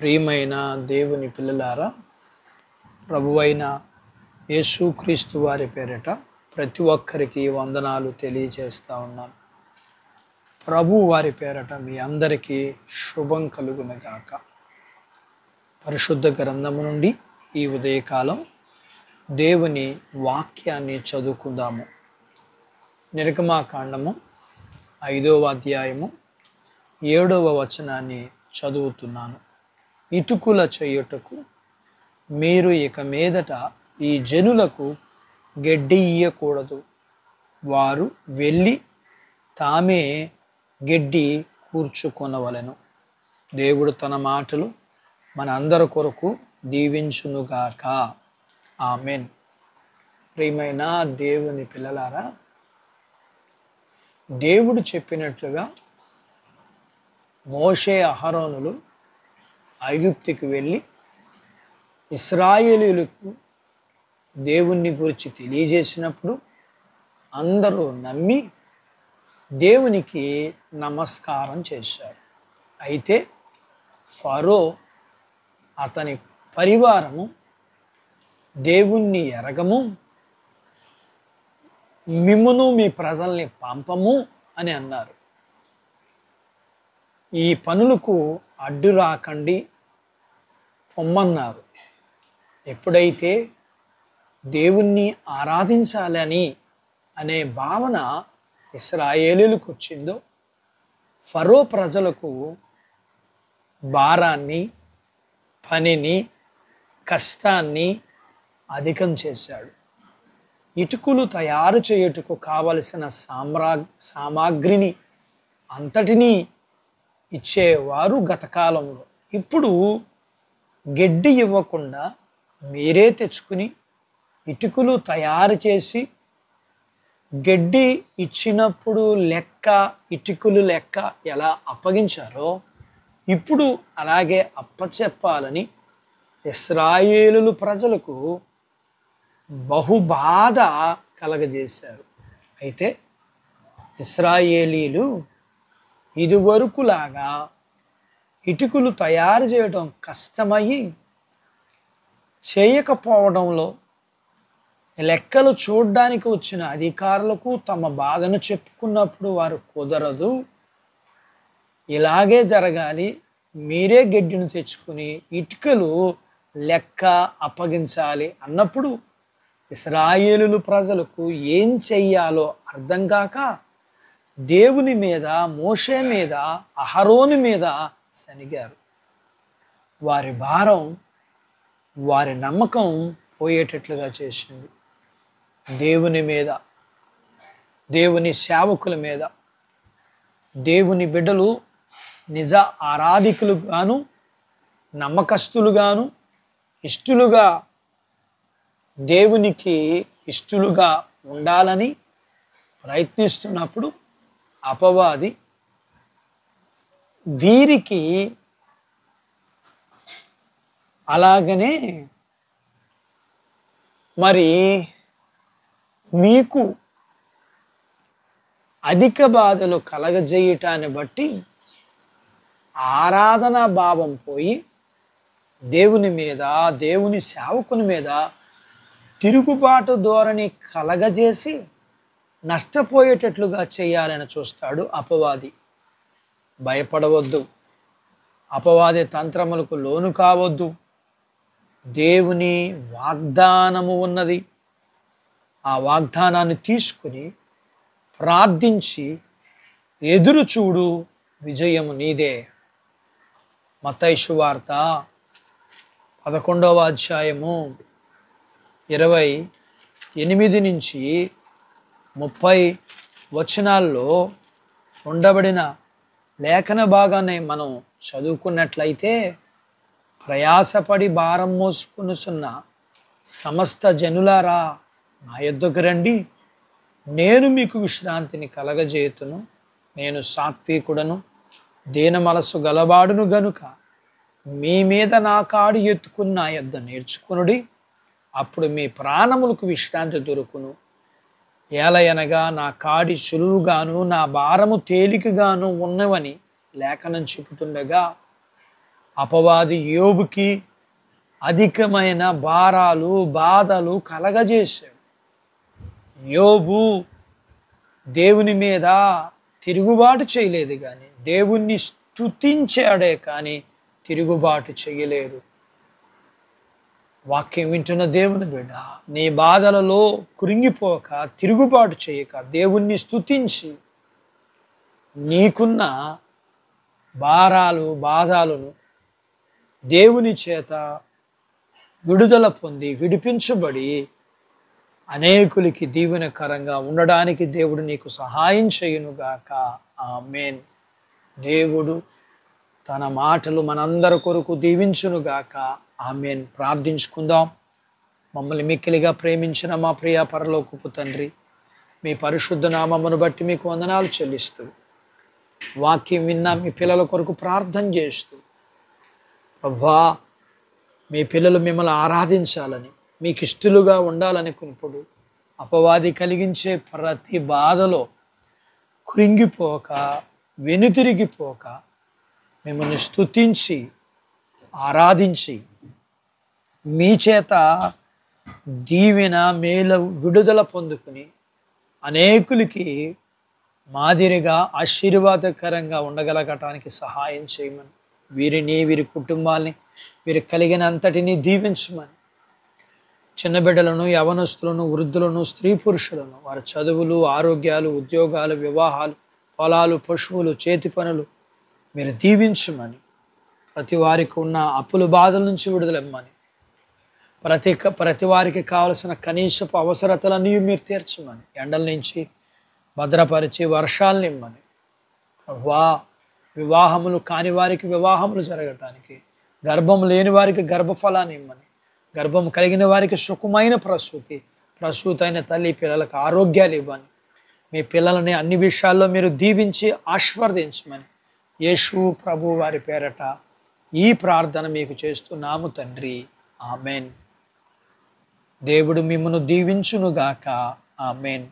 ప్రియమైన దేవుని పిల్లలారా, ప్రభువైన యేసుక్రీస్తు వారి పేరిట ప్రతి ఒక్కరికి వందనాలు తెలియజేస్తూ ఉన్నాను. ప్రభు వారి పేరిట మీ అందరికీ శుభం కలుగునగాక. పరిశుద్ధ గ్రంథము నుండి ఈ ఉదయకాలం దేవుని వాక్యాన్ని చదువుకుందాము. నిర్గమాకాండము 5వ అధ్యాయము 7వ వచనాన్ని చదువుతున్నాను. ఇటుకుల చేయుటకు మీరు ఇక మీదట ఈ జనులకు గడ్డి ఇయ్యకూడదు. వారు వెళ్ళి తామే గడ్డి కూర్చుకొనవలెను. దేవుడు తన మాటలు మన అందరి కొరకు దీవించునుగాక. ఆమెన్. ప్రియమైన దేవుని పిల్లలారా, దేవుడు చెప్పినట్లుగా మోషే అహరోనులు ఐగుప్తుకి వెళ్ళి ఇశ్రాయేలీయులకు దేవుని గురించి తెలియజేసినప్పుడు అందరూ నమ్మి దేవునికి నమస్కారం చేశారు. అయితే ఫరో అతని పరివారము దేవుణ్ణి ఎరగము, మిమ్మును మీ ప్రజల్ని పంపము అని అన్నారు. ఈ పనులకు అడ్డు రాకండి పొమ్మన్నారు. ఎప్పుడైతే దేవుణ్ణి ఆరాధించాలని అనే భావన ఇశ్రాయేలీయులకు వచ్చిందో, ఫరో ప్రజలకు భారాన్ని, పనిని, కష్టాన్ని అధికం చేశాడు. ఇటుకలు తయారు చేయుటకు కావలసిన సామాగ్రిని అంతటినీ ఇచ్చేవారు గత కాలంలో. ఇప్పుడు గడ్డి ఇవ్వకుండా మీరే తెచ్చుకుని ఇటుకలు తయారు చేసి గడ్డి ఇచ్చినప్పుడు ఇటుకలు లెక్క ఎలా అప్పగించారో ఇప్పుడు అలాగే అప్పచెప్పాలని ఇశ్రాయేలు ప్రజలకు బహుబాధ కలగజేశారు. అయితే ఇశ్రాయేలీలు ఇదివరకులాగా ఇటుకలు తయారు చేయడం కష్టమయ్యి చేయకపోవడంలో లెక్కలు చూడడానికి వచ్చిన అధికారులకు తమ బాధను చెప్పుకున్నప్పుడు వారు కుదరదు, ఇలాగే జరగాలి, మీరే గడ్డిని తెచ్చుకుని ఇటుకలు లెక్క అప్పగించాలి అన్నప్పుడు ఇశ్రాయేలు ప్రజలకు ఏం చెయ్యాలో అర్థం కాక దేవుని మీద, మోషే మీద, అహరోను మీద సనిగారు. వారి భారం, వారి నమ్మకం పోయేటట్లుగా చేసింది. దేవుని మీద, దేవుని సేవకుల మీద, దేవుని బిడ్డలు నిజ ఆరాధికులుగాను, నమ్మకస్తులుగాను, ఇష్టలుగా, దేవునికి ఇష్టలుగా ఉండాలని ప్రయత్నిస్తున్నప్పుడు అపవాది వీరికి అలాగనే మరి మీకు అధిక బాధలు కలగజేయటాన్ని బట్టి ఆరాధనా భావం పోయి దేవుని మీద, దేవుని సేవకుని మీద తిరుగుబాటు ధోరణి కలగజేసి నష్టపోయేటట్లుగా చేయాలని చూస్తాడు అపవాది. భయపడవద్దు, అపవాది తంత్రములకు లోను కావద్దు. దేవుని వాగ్దానము ఉన్నది. ఆ వాగ్దానాన్ని తీసుకుని ప్రార్థించి ఎదురు చూడు, విజయము నీదే. మత్తయి సువార్త 11వ అధ్యాయము 28 నుంచి 30 వచనాల్లో ఉండబడిన లేఖన భాగాన్ని మనం చదువుకున్నట్లయితే, ప్రయాసపడి భారం మోసుకునుచున్న సమస్త జనులారా నా యొద్దకు రండి, నేను మీకు విశ్రాంతిని కలగజేతును. నేను సాత్వికుడను, దీన మనసు గలవాడును గనుక మీ మీద నా కాడు ఎత్తుకుని నా యొద్ద నేర్చుకునుడి, అప్పుడు మీ ప్రాణములకు విశ్రాంతి దొరుకును. ఏలయనగా నా కాడి సులువుగాను నా భారము తేలికగాను ఉన్నవని లేఖనం చెబుతుండగా, అపవాది యోబుకి అధికమైన భారాలు బాధలు కలగజేశాడు. యోబు దేవుని మీద తిరుగుబాటు చేయలేదు, కానీ దేవుణ్ణి స్తుతించాడే కానీ తిరుగుబాటు చేయలేదు. వాక్యం వింటున్న దేవుని బిడ్డ, నీ బాధలలో కృంగిపోక తిరుగుబాటు చేయక దేవుణ్ణి స్తుతించి నీకున్న భారాలు బాధలను దేవుని చేత విడుదల పొంది విడిపించబడి అనేకులకి దీవెనకరంగా ఉండడానికి దేవుడు నీకు సహాయం చేయునుగాక. ఆమేన్. దేవుడు తన మాటలు మనందరి కొరకు దీవించునుగాక. ఆమేన్. ప్రార్థించుకుందాం. మమ్మల్ని మిక్కిలిగా ప్రేమించిన మా ప్రియ పరలోకపు తండ్రి, మీ పరిశుద్ధ నామమును బట్టి మీకు వందనాలు చెల్లిస్తూ, వాక్యం విన్నా మీ పిల్లల కొరకు ప్రార్థన చేస్తూ, ప్రభువా మీ పిల్లలు మిమ్మల్ని ఆరాధించాలని, మీకు ఇష్టలుగా ఉండాలని కొనుప్పుడు అపవాది కలిగించే ప్రతి బాధలో కృంగిపోక వెనుతిరిగిపోక మిమ్మల్ని స్తుతించి ఆరాధించి మీ చేత దీవెన మేలు విడుదల పొందుకుని అనేకులకి మాదిరిగా ఆశీర్వాదకరంగా ఉండగలగటానికి సహాయం చేయమని, వీరిని వీరి కుటుంబాల్ని వీరికి కలిగిన అంతటినీ దీవించమని, చిన్న బిడ్డలను యవనస్తులను వృద్ధులను స్త్రీ పురుషులను వారి చదువులు ఆరోగ్యాలు ఉద్యోగాలు వివాహాలు పొలాలు పశువులు చేతి పనులు మీరు దీవించమని, ప్రతి వారికి ఉన్న అప్పుల బాధల నుంచి విడుదలమ్మని, ప్రతి వారికి కావలసిన కనీసపు అవసరతలన్నీ మీరు తీర్చమని, ఎండల నుంచి భద్రపరిచి వర్షాలను ఇమ్మని, వివాహములు కాని వారికి వివాహములు జరగటానికి, గర్భం లేని వారికి గర్భఫలాన్ని ఇమ్మని, గర్భం కలిగిన వారికి సుఖమైన ప్రసూతి అయిన తల్లి పిల్లలకు ఆరోగ్యాలు ఇవ్వని, మీ పిల్లలని అన్ని విషయాల్లో మీరు దీవించి ఆశీర్వదించమని యేసు ప్రభు వారి పేరట ఈ ప్రార్థన మీకు చేస్తున్నాము తండ్రి. ఆమెన్. దేవుడు మిమ్మను దీవించునుగాక. ఆమెన్.